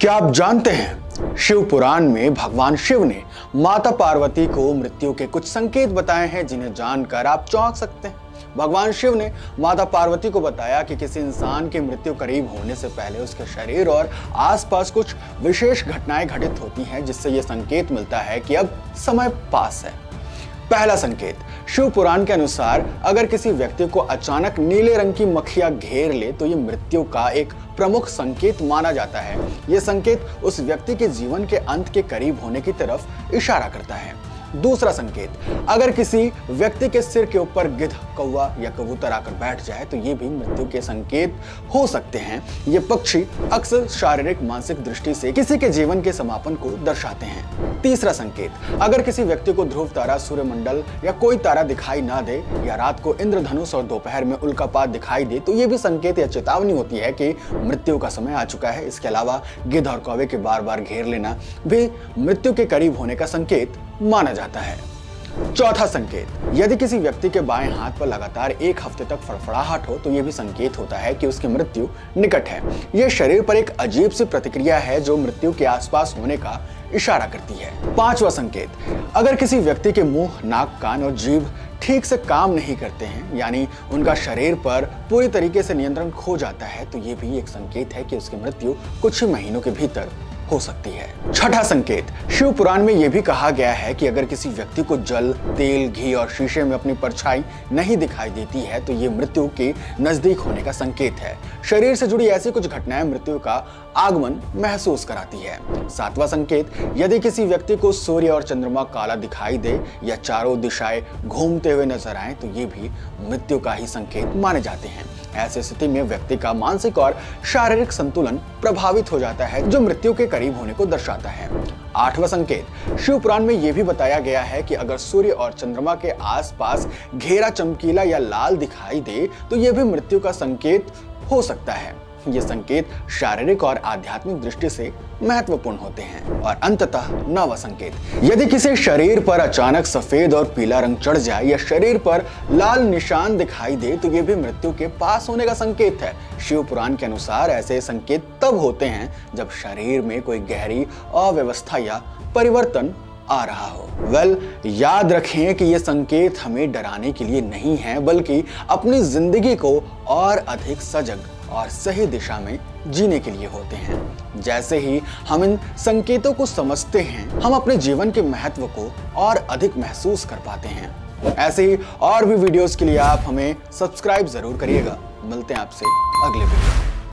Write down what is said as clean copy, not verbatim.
क्या आप जानते हैं शिव पुराण में भगवान शिव ने माता पार्वती को मृत्यु के कुछ संकेत बताए हैं जिन्हें जानकर आप चौंक सकते हैं। भगवान शिव ने माता पार्वती को बताया कि किसी इंसान की मृत्यु करीब होने से पहले उसके शरीर और आसपास कुछ विशेष घटनाएं घटित होती हैं, जिससे यह संकेत मिलता है कि अब समय पास है। पहला संकेत, शिव पुराण के अनुसार अगर किसी व्यक्ति को अचानक नीले रंग की मक्खियां घेर ले तो ये मृत्यु का एक प्रमुख संकेत माना जाता है। यह संकेत उस व्यक्ति के जीवन के अंत के करीब होने की तरफ इशारा करता है। दूसरा संकेत, अगर किसी व्यक्ति के सिर के ऊपर गिद्ध, कौवा या कबूतर आकर बैठ जाए तो ये भी मृत्यु के संकेत हो सकते हैं। ये पक्षी अक्सर शारीरिक मानसिक दृष्टि से किसी के जीवन के समापन को दर्शाते हैं। तीसरा संकेत, अगर किसी व्यक्ति को ध्रुव तारा, सूर्यमंडल या कोई तारा दिखाई ना दे या रात को इंद्रधनुष और दोपहर में उल्कापात दिखाई दे तो ये भी संकेत या चेतावनी होती है कि मृत्यु का समय आ चुका है। इसके अलावा गिद्ध और कौवे के बार बार घेर लेना भी मृत्यु के करीब होने का संकेत माना जाता है। चौथा संकेत, यदि किसी व्यक्ति के बाएं हाथ पर लगातार एक हफ्ते तक फड़फड़ाहट हो तो यह भी संकेत होता है कि उसकी मृत्यु निकट है। यह शरीर पर एक अजीब सी प्रतिक्रिया है जो मृत्यु के आसपास होने का इशारा करती है। पांचवा संकेत, अगर किसी व्यक्ति के मुंह, नाक, कान और जीभ ठीक से काम नहीं करते हैं, यानी उनका शरीर पर पूरी तरीके से नियंत्रण खो जाता है, तो यह भी एक संकेत है कि उसकी मृत्यु कुछ ही महीनों के भीतर हो सकती है। छठा संकेत, शिव पुराण में यह भी कहा गया है कि अगर किसी व्यक्ति को जल, तेल, घी और शीशे में अपनी परछाई नहीं दिखाई देती है तो ये मृत्यु के नजदीक होने का संकेत है। शरीर से जुड़ी ऐसी कुछ घटनाएं मृत्यु का आगमन महसूस कराती है। सातवां संकेत, यदि किसी व्यक्ति को सूर्य और चंद्रमा काला दिखाई दे या चारों दिशाएं घूमते हुए नजर आए तो ये भी मृत्यु का ही संकेत माने जाते हैं। ऐसी स्थिति में व्यक्ति का मानसिक और शारीरिक संतुलन प्रभावित हो जाता है जो मृत्यु के करीब होने को दर्शाता है। आठवां संकेत, शिव पुराण में यह भी बताया गया है कि अगर सूर्य और चंद्रमा के आसपास घेरा चमकीला या लाल दिखाई दे तो यह भी मृत्यु का संकेत हो सकता है। ये संकेत शारीरिक और आध्यात्मिक दृष्टि से महत्वपूर्ण होते हैं। और अंततः नौवां संकेत, यदि किसी शरीर पर अचानक सफेद और पीला रंग चढ़ जाए या शरीर पर लाल निशान दिखाई दे तो ये भी मृत्यु के पास होने का संकेत है। शिव पुराण के अनुसार ऐसे संकेत तब होते हैं जब शरीर में कोई गहरी अव्यवस्था या परिवर्तन आ रहा हो। याद रखें कि ये संकेत हमें डराने के लिए नहीं है, बल्कि अपनी जिंदगी को और अधिक सजग और सही दिशा में जीने के लिए होते हैं। जैसे ही हम इन संकेतों को समझते हैं, हम अपने जीवन के महत्व को और अधिक महसूस कर पाते हैं। ऐसे ही और भी वीडियोस के लिए आप हमें सब्सक्राइब जरूर करिएगा। मिलते हैं आपसे अगले वीडियो।